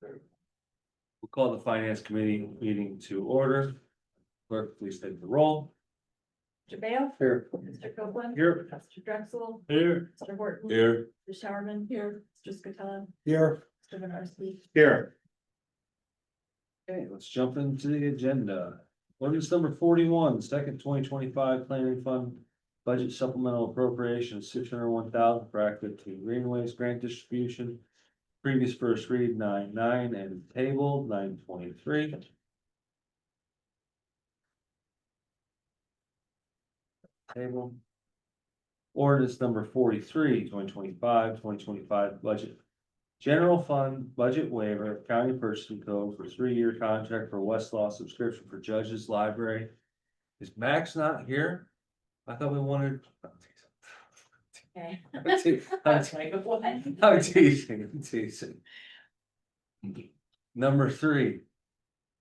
We'll call the finance committee meeting to order. Clerk, please take the roll. Mr. Bale. Here. Mr. Copeland. Here. Mr. Drexel. Here. Mr. Horton. Here. Mr. Showerman. Here. Mr. Scatella. Here. Mr. Vinarski. Here. Okay, let's jump into the agenda. Ordinance number 41, second 2025 planning fund. Budget supplemental appropriation of $601,000 for active greenways grant distribution. Previous first read 9-9 and table 923. Table. Ordinance number 43, 2025 budget. General fund budget waiver of county purchasing code for 3-year contract for Westlaw subscription for judges library. Is Max not here? I thought we wanted. Okay. I'm teasing. What? I'm teasing. Number 3.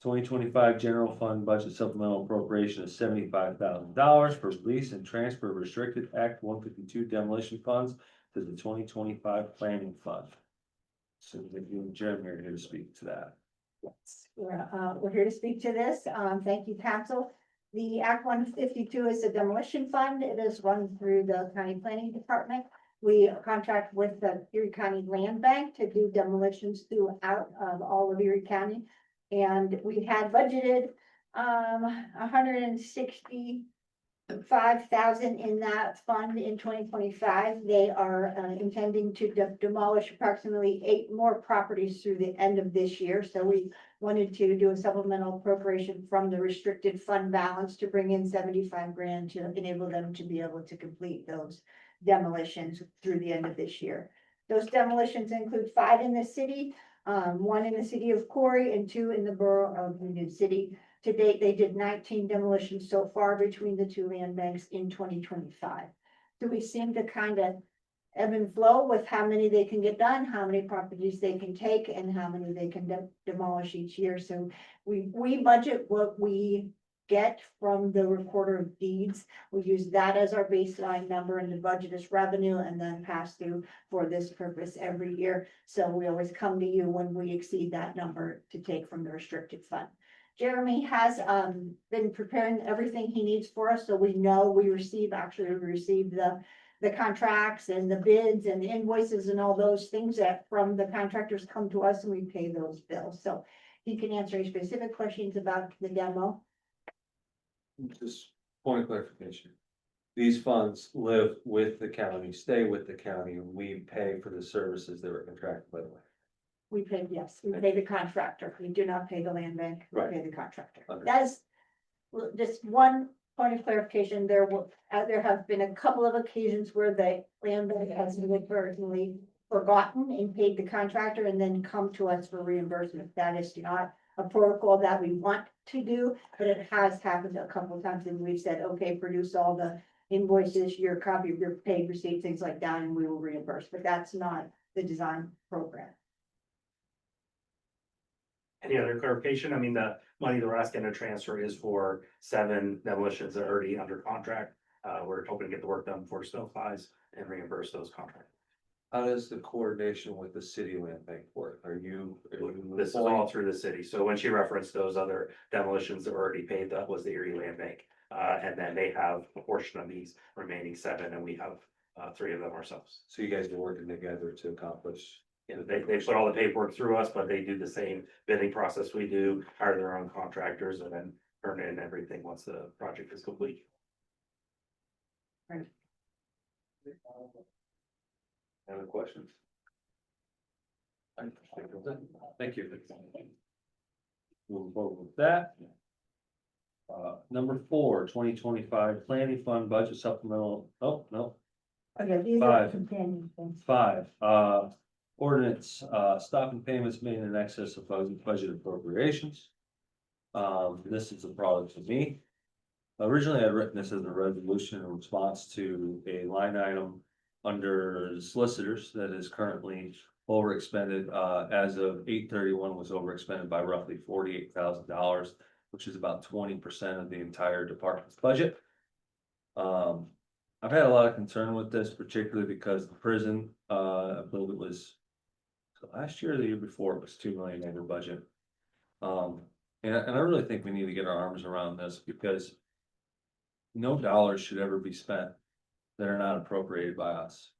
2025 general fund budget supplemental appropriation of $75,000 for release and transfer of restricted Act 152 demolition funds to the 2025 planning fund. So you and Jeremy are here to speak to that. Yes, we're here to speak to this. Thank you, council. The Act 152 is a demolition fund. It is run through the county planning department. We contract with the Erie County Land Bank to do demolitions throughout all of Erie County. And we had budgeted $165,000 in that fund in 2025. They are intending to demolish approximately 8 more properties through the end of this year. So we wanted to do a supplemental appropriation from the restricted fund balance to bring in 75 grand to enable them to be able to complete those demolitions through the end of this year. Those demolitions include 5 in the city, 1 in the city of Corey and 2 in the borough of Union City. To date, they did 19 demolitions so far between the 2 land banks in 2025. So we seem to kind of ebb and flow with how many they can get done, how many properties they can take, and how many they can demolish each year. So we budget what we get from the recorder of deeds. We use that as our baseline number, and the budget is revenue and then pass through for this purpose every year. So we always come to you when we exceed that number to take from the restricted fund. Jeremy has been preparing everything he needs for us, so we know we receive the contracts and the bids and the invoices and all those things that from the contractors come to us, and we pay those bills. So he can answer any specific questions about the demo. Just point of clarification. These funds live with the county, stay with the county, and we pay for the services that were contracted by the way. We pay, yes, we pay the contractor. We do not pay the land bank, we Right. pay the contractor. Understood. That's just one point of clarification. There have been a couple of occasions where the land bank has inadvertently forgotten and paid the contractor and then come to us for reimbursement. That is not a protocol that we want to do, but it has happened a couple of times, and we've said, okay, produce all the invoices, your copy of your paid receipt, things like that, and we will reimburse, but that's not the design program. Any other clarification? I mean, the money that we're asking to transfer is for 7 demolitions that are already under contract. We're hoping to get the work done before snow flies and reimburse those contracts. How does the coordination with the city land bank work? Are you? This is all through the city. So when she referenced those other demolitions that were already paid, that was the Erie Land Bank. And then they have a portion of these remaining 7, and we have 3 of them ourselves. So you guys are working together to accomplish. You know, they put all the paperwork through us, but they do the same bidding process we do, hire their own contractors, and then turn in everything once the project is complete. Any other questions? Thank you. Moving forward with that. Number 4, 2025 planning fund budget supplemental. Oh, no. Okay, these 5. are companion things. 5, ordinance, stopping payments made in excess of budget appropriations. This is a product of me. Originally, I'd written this as a resolution in response to a line item under solicitors that is currently overexpended, as of 8/31 was overexpended by roughly $48,000, which is about 20% of the entire department's budget. I've had a lot of concern with this, particularly because the prison I believe it was. Last year or the year before, it was 2 million over budget. And I really think we need to get our arms around this because. No dollars should ever be spent that are not appropriated by us.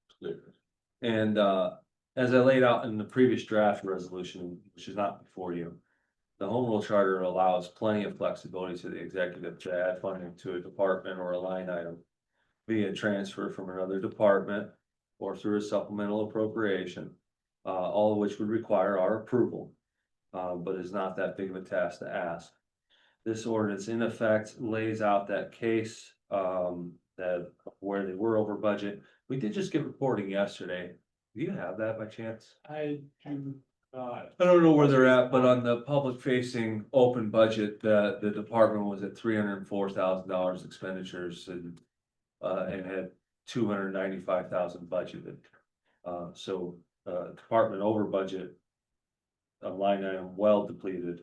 And as I laid out in the previous draft resolution, which is not before you. The home rule charter allows plenty of flexibility to the executive to add funding to a department or a line item. Via transfer from another department or through a supplemental appropriation. All of which would require our approval. But is not that big of a task to ask. This ordinance in effect lays out that case, that where they were over budget. We did just get reporting yesterday. Do you have that by chance? I do not. I don't know where they're at, but on the public facing open budget, the department was at $304,000 expenditures and had 295,000 budgeted. So, department over budget. A line item well depleted.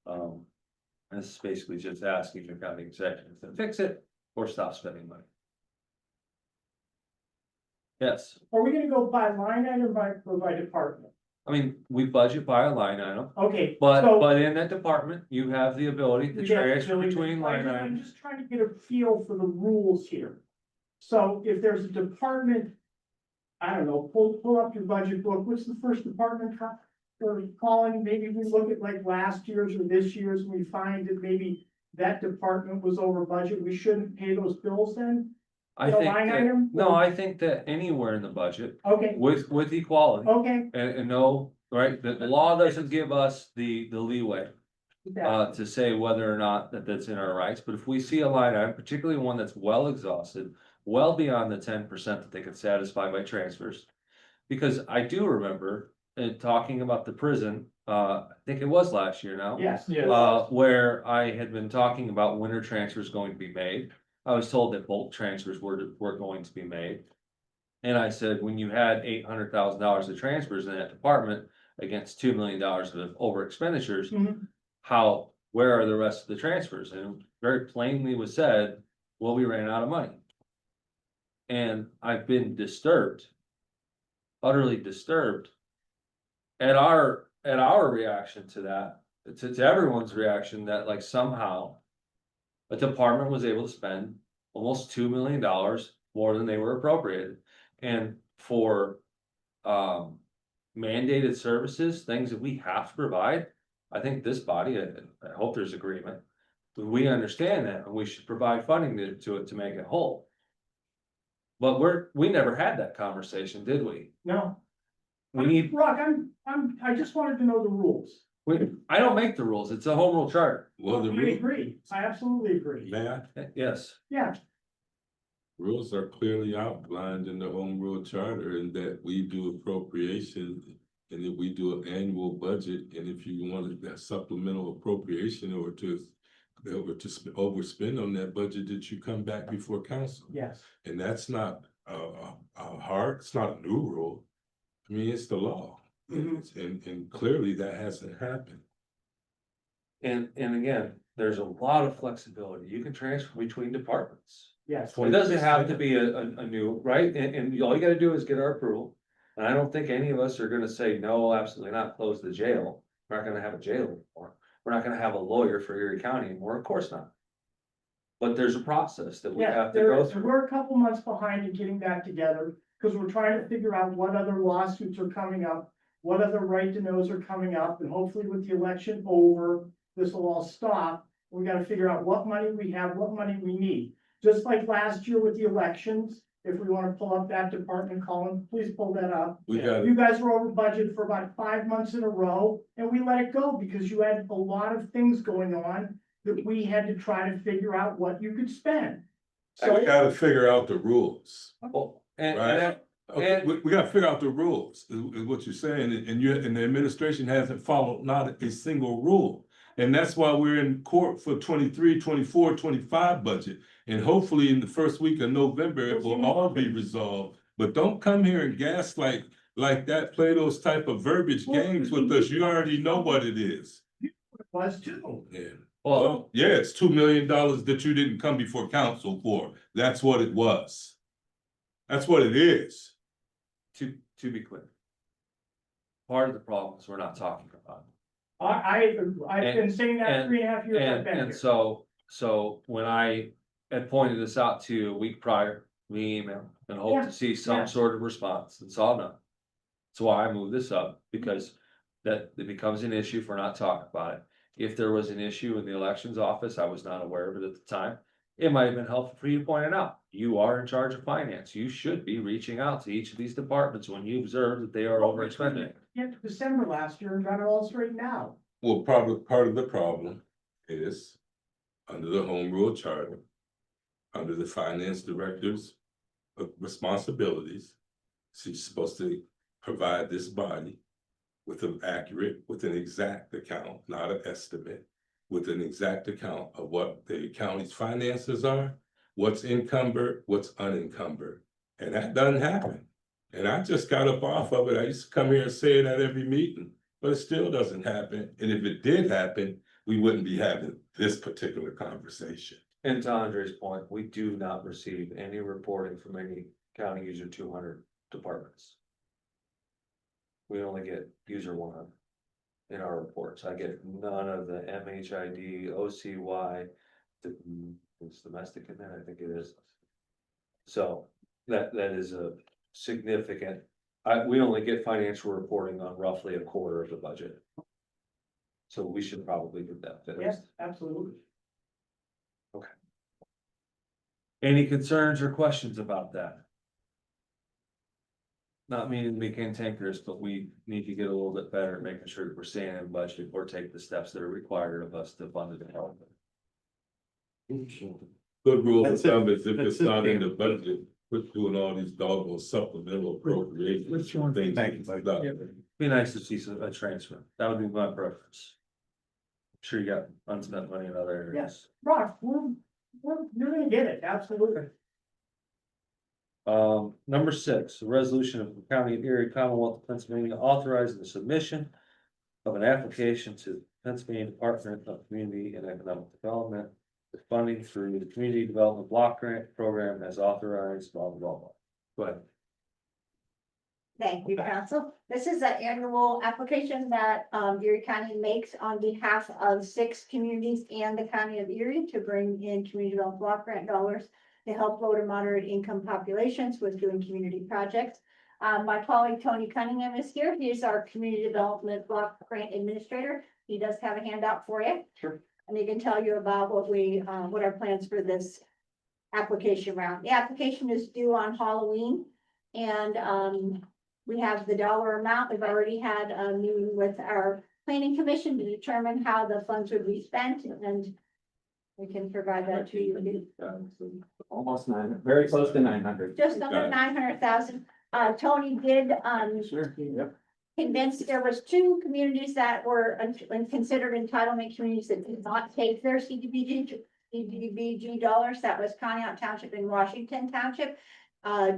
And this is basically just asking the county executive to fix it or stop spending money. Yes, Are we gonna go by line item or by department? I mean, we budget by a line item, Okay. but so- in that department, you have the ability to Yeah, transfer Billy, between line I'm items. just trying to get a feel for the rules here. So if there's a department. I don't know, pull up your budget book, what's the first department or calling, maybe we look at like last year's or this year's, and we find that maybe. That department was over budget, we shouldn't pay those bills then? I the think line that, item? no, I think that anywhere in the budget Okay, with equality okay. and no, right, the law doesn't give us the leeway. To say whether or not that's in our rights, but if we see a line item, particularly one that's well exhausted, well beyond the 10% that they could satisfy by transfers. Because I do remember, talking about the prison, I think it was last year now. Yes. Where I had been talking about winter transfers going to be made. I was told that bulk transfers were going to be made. And I said, when you had $800,000 of transfers in that department against $2 million of over expenditures. Mhm. Where are the rest of the transfers? And very plainly was said, well, we ran out of money. And I've been disturbed. Utterly disturbed. At our reaction to that, to everyone's reaction that like somehow. A department was able to spend almost $2 million more than they were appropriated. And for mandated services, things that we have to provide. I think this body, I hope there's agreement. We understand that and we should provide funding to it to make it whole. But we never had that conversation, did we? No. We need, Rock, I just wanted to know the rules. I don't make the rules, it's a home rule charter. Well, the I rule, agree, I absolutely agree. may I? Yes, Yeah, Rules are clearly outlined in the home rule charter and that we do appropriation. And that we do an annual budget, and if you wanted that supplemental appropriation or to overspend on that budget, that you come back before council. yes. And that's not it's not a new rule. I mean, it's the law. And clearly that hasn't happened. and again, there's a lot of flexibility, you can transfer between departments. Yes. It doesn't have to be a new, right, and all you gotta do is get our approval. And I don't think any of us are gonna say, no, absolutely not, close the jail, we're not gonna have a jail anymore. We're not gonna have a lawyer for Erie County anymore, of course not. But there's a process that we Yeah, have to go so through. we're a couple months behind in getting that together, because we're trying to figure out what other lawsuits are coming up. What other right to knows are coming up, and hopefully with the election over, this will all stop. We gotta figure out what money we have, what money we need. Just like last year with the elections, if we wanna pull up that department, Colin, please pull that up. We got, You guys were over budget for about 5 months in a row, and we let it go because you had a lot of things going on that we had to try to figure out what you could spend. we So, gotta figure out the rules. Well, and Right. that- Okay, And- we gotta figure out the rules, is what you're saying, and the administration hasn't followed not a single rule. And that's why we're in court for 23, 24, 25 budget, and hopefully in the first week of November, it will all be resolved. But don't come here and gaslight like that, play those type of verbiage games with us, you already know what it is. it was too. Yeah. well, Well, yeah, it's $2 million that you didn't come before council for, that's what it was. That's what it is. to to be clear. Part of the problem is we're not talking about it. I've been saying that And- 3.5 years I've been And here. so when I had pointed this out to you a week prior, we emailed and hoped Yeah, to see yeah. some sort of response and saw none. That's why I moved this up, because that it becomes an issue if we're not talking about it. If there was an issue in the elections office, I was not aware of it at the time. It might have been helpful for you to point it out. You are in charge of finance. You should be reaching out to each of these departments when you observe that they are overexpending. Get to December last year and got it all straightened out. Well, part of the problem is, under the home rule charter, under the finance director's responsibilities, she's supposed to provide this body with an accurate, with an exact account, not an estimate, with an exact account of what the county's finances are, what's encumbered, what's unencumbered. And that doesn't happen. And I just got up off of it. I used to come here and say it at every meeting, but it still doesn't happen. And if it did happen, we wouldn't be having this particular conversation. And to Andre's point, we do not receive any reporting from any county user 200 departments. We only get user 100 in our reports. I get none of the MHID, OCY, it's domestic in there, I think it is. So that is a significant, we only get financial reporting on roughly a quarter of the budget. So we should probably get that Yes, fixed. absolutely. Any concerns or questions about that? Not meaning we can't tankers, but we need to get a little bit better at making sure that we're staying in budget or take the steps that are required of us to fund the development. Good rule of That's it. thumb is if That's it's it, not in Dan. the budget, quit doing all these doggone supplemental appropriations. Which one? things Thank you, like buddy. that. Be nice to see a transfer. That would be my preference. Sure you got unspent money in other areas. Yes. Ross, you're gonna get it, absolutely. Number 6, a resolution of the County of Erie, Commonwealth of Pennsylvania authorizing the submission of an application to Pennsylvania Department of Community and Economic Development for funding through the Community Development Block Grant Program as authorized, blah, blah, blah. Go ahead. Thank you, council. This is an annual application that Erie County makes on behalf of 6 communities and the county of Erie to bring in community development block grant dollars to help low to moderate income populations with doing community projects. My colleague Tony Cunningham is here. He is our community development block grant administrator. He does have a handout for you. Sure. And he can tell you about what our plans for this application round. The application is due on Halloween. And we have the dollar amount. We've already had a meeting with our planning commission to determine how the funds would be spent, and we can provide that to you. Almost 900, very close to 900. Just under 900,000. Tony did, Sure, yep. convince there was 2 communities that were considered entitlement communities that did not take their CDBG dollars. That was Conneaut Township and Washington Township.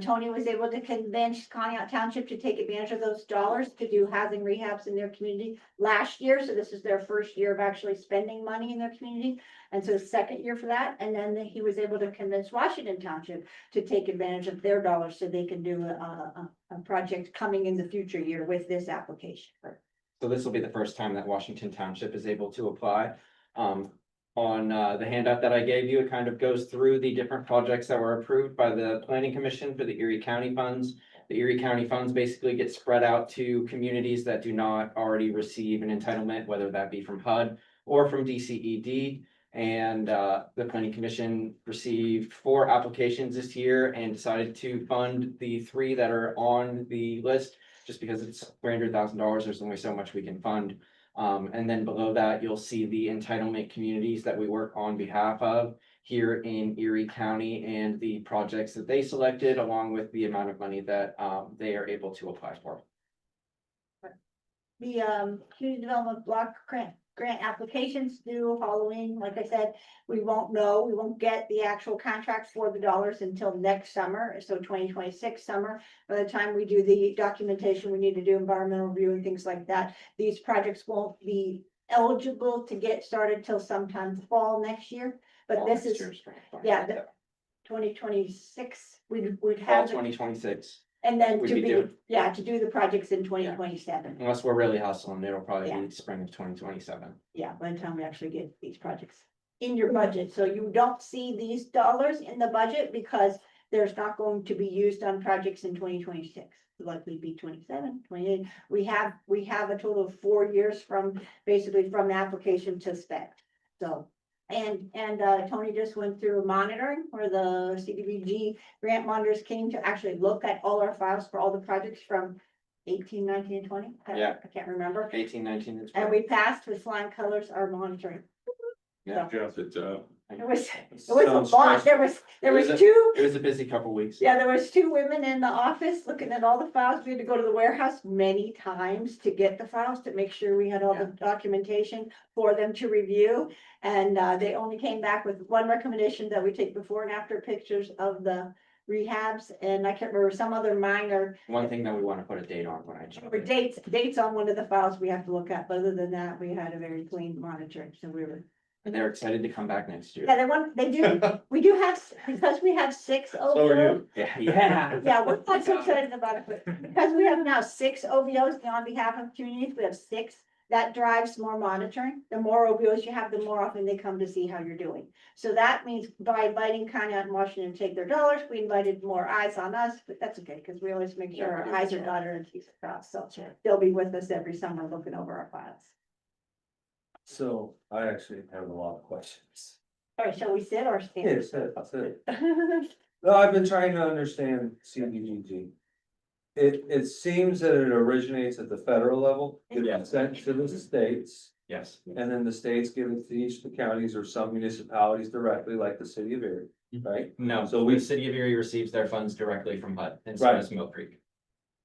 Tony was able to convince Conneaut Township to take advantage of those dollars to do housing rehabs in their community last year. So this is their first year of actually spending money in their community. And so second year for that. And then he was able to convince Washington Township to take advantage of their dollars so they can do a project coming in the future year with this application. So this will be the first time that Washington Township is able to apply. On the handout that I gave you, it kind of goes through the different projects that were approved by the planning commission for the Erie County funds. The Erie County funds basically get spread out to communities that do not already receive an entitlement, whether that be from HUD or from DCED. And the planning commission received 4 applications this year and decided to fund the 3 that are on the list. Just because it's $300,000, there's only so much we can fund. And then below that, you'll see the entitlement communities that we work on behalf of here in Erie County and the projects that they selected, along with the amount of money that they are able to apply for. The community development block grant applications due Halloween. Like I said, we won't get the actual contracts for the dollars until next summer, so 2026 summer. By the time we do the documentation, we need to do environmental review and things like that. These projects won't be eligible to get started till sometime fall next year, but this is, yeah, 2026, we'd Fall have. 2026. And then We'd to be be, doing- yeah, to do the projects in 2027. Unless we're really hustling, it'll probably Yeah. be spring of 2027. Yeah, by the time we actually get these projects in your budget, so you don't see these dollars in the budget because there's not going to be used on projects in 2026. Likely be 27, 28. We have a total of 4 years from, basically from application to spec. So, and Tony just went through monitoring where the CDBG grant monitors came to actually look at all our files for all the projects from 18, 19, and 20. Yeah. I can't remember. 18, 19, and And 20. we passed with flying colors our monitoring. Yeah. Good job. It was a Sounds lot. stressful. There was It was two, It was a busy couple weeks. yeah, there was 2 women in the office looking at all the files. We had to go to the warehouse many times to get the files to make sure we had all the documentation for them to review. And they only came back with one recommendation that we take before and after pictures of the rehabs. And I can't remember some other minor One thing that we want to put a date on when I check or it. dates on one of the files we have to look at. But other than that, we had a very clean monitoring. So we were. And they're excited to come back next year. Yeah, they do, we do have, because we have 6 So are OVOs. you. Yeah. Yeah, we're not so excited about it, but because we have now 6 OVOs on behalf of communities, we have 6. That drives more monitoring. The more OVOs you have, the more often they come to see how you're doing. So that means by inviting Conneaut and Washington to take their dollars, we invited more eyes on us, but that's okay, because we always make sure our eyes are dotted and T's are crossed. So they'll be with us every summer looking over our files. So I actually have a lot of questions. All right, shall we sit or stand? Yes, that's it. No, I've been trying to understand CDBG. It seems that it originates at the federal level, gets sent to the states, Yes. and then the states give it to each of the counties or some municipalities directly, like the city of Erie, right? No, So so we- the city of Erie receives their funds directly from HUD and so Right. does Mill Creek.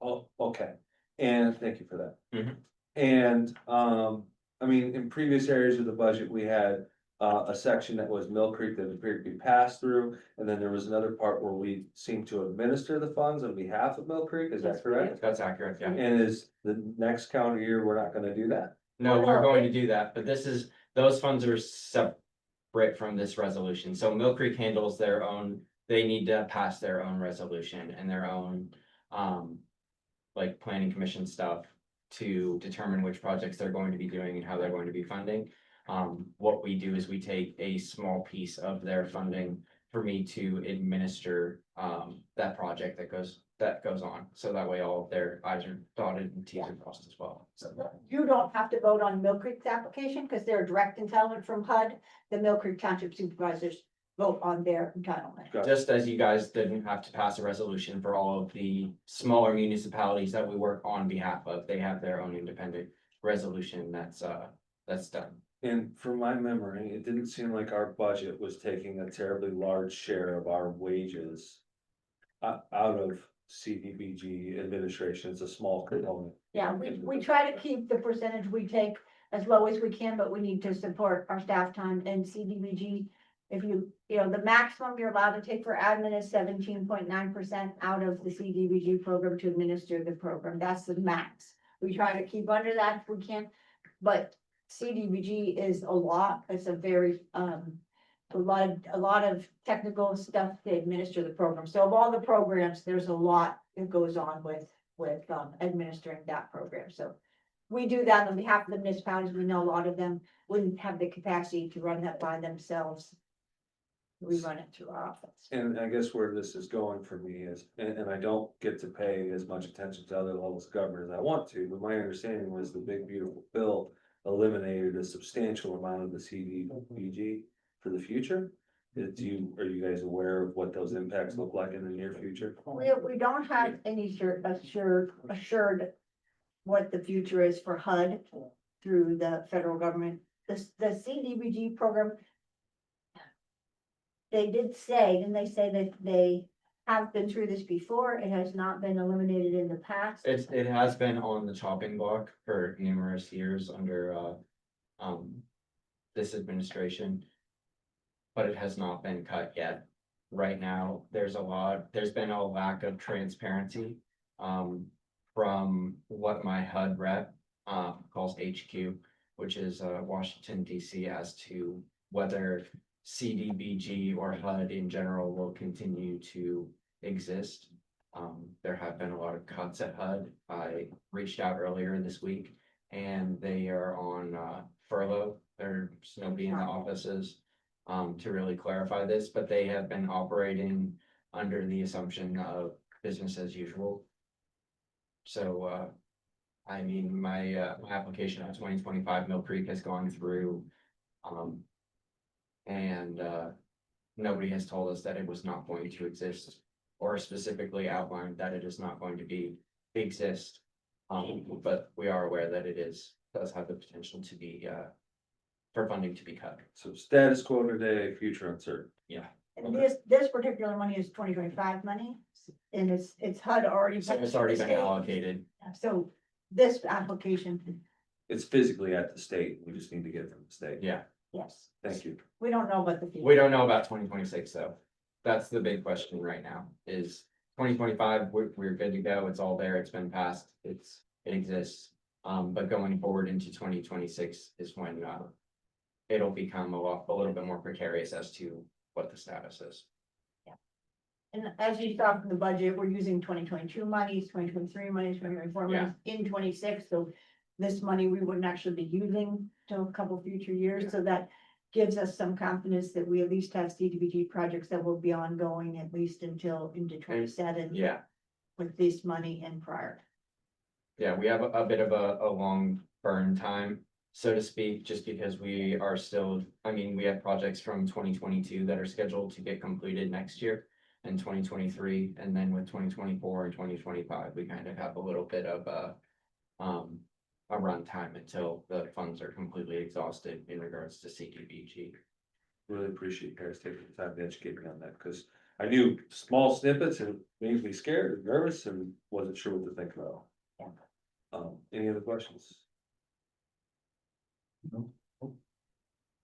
Oh, okay, and thank you for that. Mhm. And, I mean, in previous areas of the budget, we had a section that was Mill Creek that appeared to be passed through. And then there was another part where we seemed to administer the funds on behalf of Mill Creek, is that correct? That's accurate, yeah. And is the next calendar year, we're not gonna do that? No, Well, we're no, going to do that, but those funds are separate from this resolution. So Mill Creek handles their own, they need to pass their own resolution and their own, like planning commission stuff to determine which projects they're going to be doing and how they're going to be funding. What we do is we take a small piece of their funding for me to administer, that project that goes on. So that way all of their i's are dotted and t's are crossed as well. So. You don't have to vote on Mill Creek's application because they're a direct entitlement from HUD. The Mill Creek Township Supervisors vote on their entitlement. Got it. Just as you guys didn't have to pass a resolution for all of the smaller municipalities that we work on behalf of, they have their own independent resolution that's done. And from my memory, it didn't seem like our budget was taking a terribly large share of our wages. Out of CDBG administration, it's a small component. Yeah, we try to keep the percentage we take as low as we can, but we need to support our staff time and CDBG. If you know, the maximum you're allowed to take for admin is 17.9% out of the CDBG program to administer the program. That's the max. We try to keep under that if we can, but CDBG is a lot. It's a very, a lot of technical stuff to administer the program. So of all the programs, there's a lot that goes on with administering that program. So we do that on behalf of the municipalities. We know a lot of them wouldn't have the capacity to run that by themselves. We run it through our office. And I guess where this is going for me is, and I don't get to pay as much attention to other levels of government as I want to, but my understanding was the big beautiful bill eliminated a substantial amount of the CDBG for the future. Are you guys aware of what those impacts look like in the near future? We don't have any assured what the future is for HUD through the federal government. The CDBG program. They did say, didn't they say that they have been through this before? It has not been eliminated in the past. It has been on the chopping block for numerous years under, this administration. But it has not been cut yet. Right now, there's been a lack of transparency, from what my HUD rep, calls HQ, which is, Washington DC, as to whether CDBG or HUD in general will continue to exist. There have been a lot of cuts at HUD. I reached out earlier this week and they are on furlough. There's nobody in the offices to really clarify this, but they have been operating under the assumption of business as usual. So I mean, my application on 2025 Mill Creek has gone through. And nobody has told us that it was not going to exist or specifically outlined that it is not going to exist. But we are aware that does have the potential to be for funding to be cut. So status quo today, future uncertain. And this particular money is 2025 money, and it's HUD already. So it's already been allocated. So this application, It's physically at the state, we just need to get it from the state. Yeah, yes, Thank you. we don't know about the future. we don't know about 2026 though. That's the big question right now is 2025, we're good to go. It's all there. It's been passed. It exists. But going forward into 2026 is when it'll become a little bit more precarious as to what the status is. And as you saw from the budget, we're using 2022 monies, 2023 monies, 2024 monies in 26, so this money we wouldn't actually be using till a couple future years, so that gives us some confidence that we at least have CDBG projects that will be ongoing at least until into 27 Yeah. with this money and prior. Yeah, we have a bit of a long burn time, so to speak, just because we are still, I mean, we have projects from 2022 that are scheduled to get completed next year. In 2023, and then with 2024 and 2025, we kind of have a little bit of a run time until the funds are completely exhausted in regards to CDBG. Really appreciate you guys taking the time to educate me on that, because I knew small snippets and it made me scared and nervous and wasn't sure what to think about. Any other questions? No. All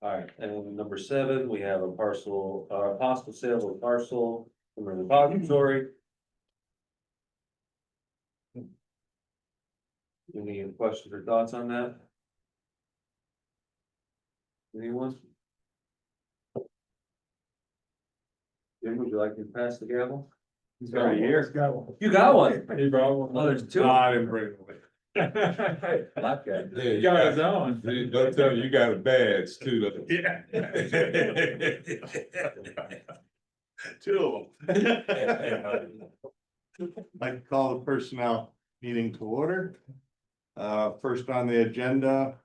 right, and then number 7, we have a possible sale of a parcel from a repository. Any questions or thoughts on that? Anyone? Jim, would you like me to pass the gavel? He's already here. You got one. He brought one. Oh, there's 2. No, I didn't bring it with. Black guy. Yeah, you got his own. Don't tell me you got a badge too. Though. Yeah. 2 of them. Like to call the personnel meeting to order. First on the agenda,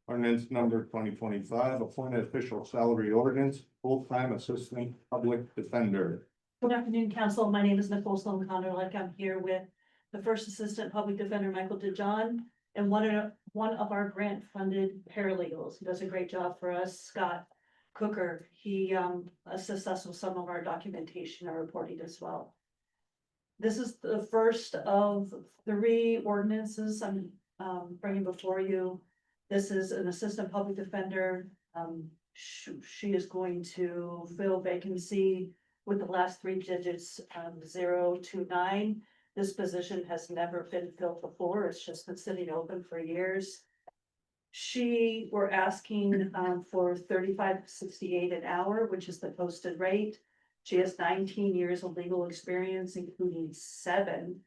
ordinance number 2025, appointed official salary ordinance, full-time assistant public defender. Good afternoon, council. My name is Nicole Sloan Connor. I'm here with the first assistant public defender, Michael DeJohn, and one of our grant funded paralegals. He does a great job for us, Scott Cooker. He assists us with some of our documentation and reporting as well. This is the first of 3 ordinances I'm bringing before you. This is an assistant public defender. She is going to fill vacancy with the last 3 digits, 029. This position has never been filled before. It's just been sitting open for years. We're asking for $35.68 an hour, which is the posted rate. She has 19 years of legal experience, including 7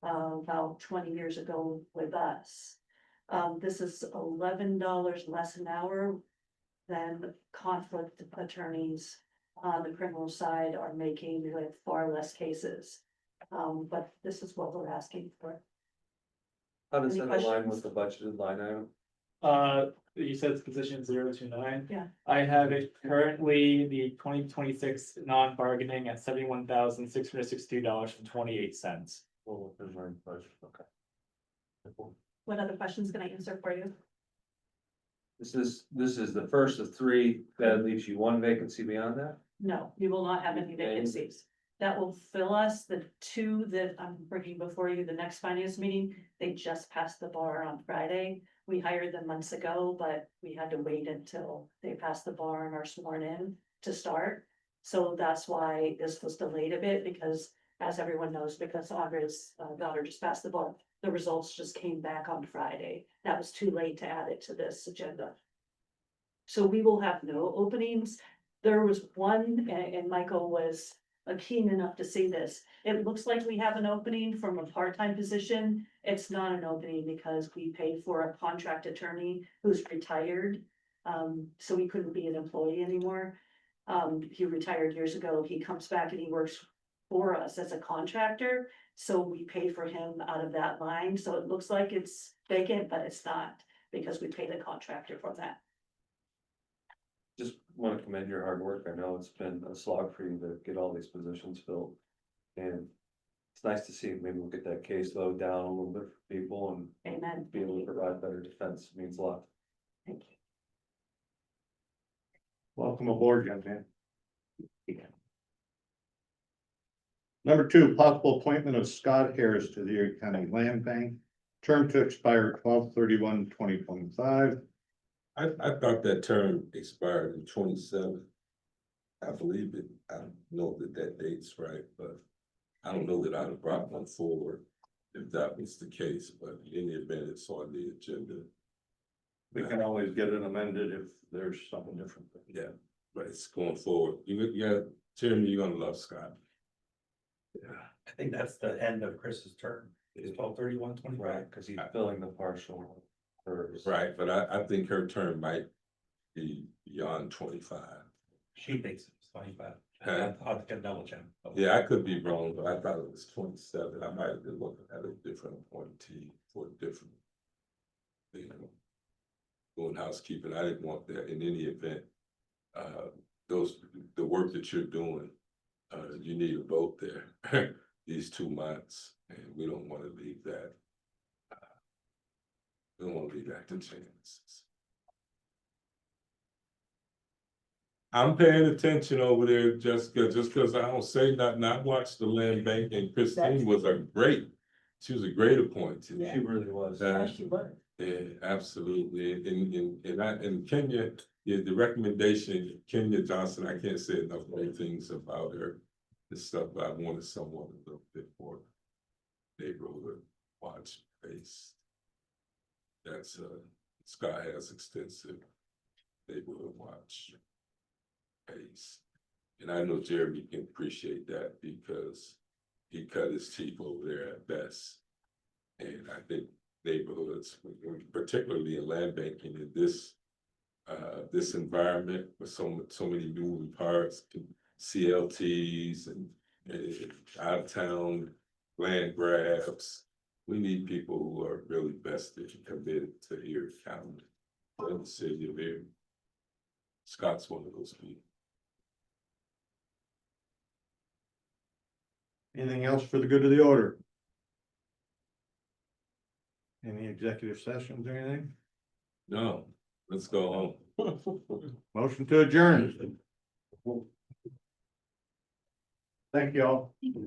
about 20 years ago with us. This is $11 less an hour than conflict attorneys on the criminal side are making with far less cases. But this is what we're asking for. How does Any that align questions? with the budgeted line item? You said it's position 029. Yeah. I have it currently, the 2026 non-bargaining at $71,662.28. Well, within my budget, okay. What other questions can I answer for you? This is the first of 3, that leaves you 1 vacancy beyond that? No, you will not have any vacancies. That will fill us. The 2 that I'm bringing before you, the next finance meeting, they just passed the bar on Friday. We hired them months ago, but we had to wait until they passed the bar and are sworn in to start. So that's why this was delayed a bit, because as everyone knows, because Andre's daughter just passed the bar, the results just came back on Friday. That was too late to add it to this agenda. So we will have no openings. There was one, and Michael was keen enough to see this. It looks like we have an opening from a part-time position. It's not an opening because we paid for a contract attorney who's retired. So he couldn't be an employee anymore. He retired years ago. He comes back and he works for us as a contractor. So we pay for him out of that line. So it looks like it's vacant, but it's not because we pay the contractor for that. Just want to commend your hard work. I know it's been a slog for you to get all these positions filled. And it's nice to see, maybe we'll get that caseload down a little bit for people and Amen. be able to provide better defense. It means a lot. Thank you. Welcome aboard, young man. Number 2, possible appointment of Scott Harris to the Erie County Land Bank. Term to expire 12/31/2025. I thought that term expired in 27. I believe it. I don't know that date's right, but I don't know that I'd have brought one forward if that was the case, but in the event it's on the agenda. We can always get it amended if there's something different. Yeah, but it's going forward. Yeah, Jeremy, you're gonna love Scott. I think that's the end of Chris's term, it's 12/31/25. Right, because he's filling the partial. Right, but I think her term might be beyond 25. She thinks it's 25. Huh? I'll have to double check. Yeah, I could be wrong, but I thought it was 27. I might have been looking at a different appointee for a different. You know, doing housekeeping. I didn't want that in any event. The work that you're doing, you need a vote there these 2 months, and we don't want to leave that. We don't want to leave that to chance. I'm paying attention over there, Jessica, just because I don't say nothing. I watched the land bank, and Christine was she was a great appointee. She really was. Yeah, absolutely, and Kenya, yeah, the recommendation, Kenya Johnson, I can't say enough great things about her. This stuff, but I wanted someone a little bit more neighborhood watch base. That's Scott has extensive neighborhood watch base. And I know Jeremy can appreciate that because he cut his teeth over there at best. And I think neighborhoods, particularly in land banking in this environment with so many moving parts, CLTs and out of town land grabs. We need people who are really vested and committed to Erie County and the city of Erie. Scott's one of those people. Anything else for the good of the order? Any executive sessions or anything? No, let's go home. Motion to adjourn. Thank you all.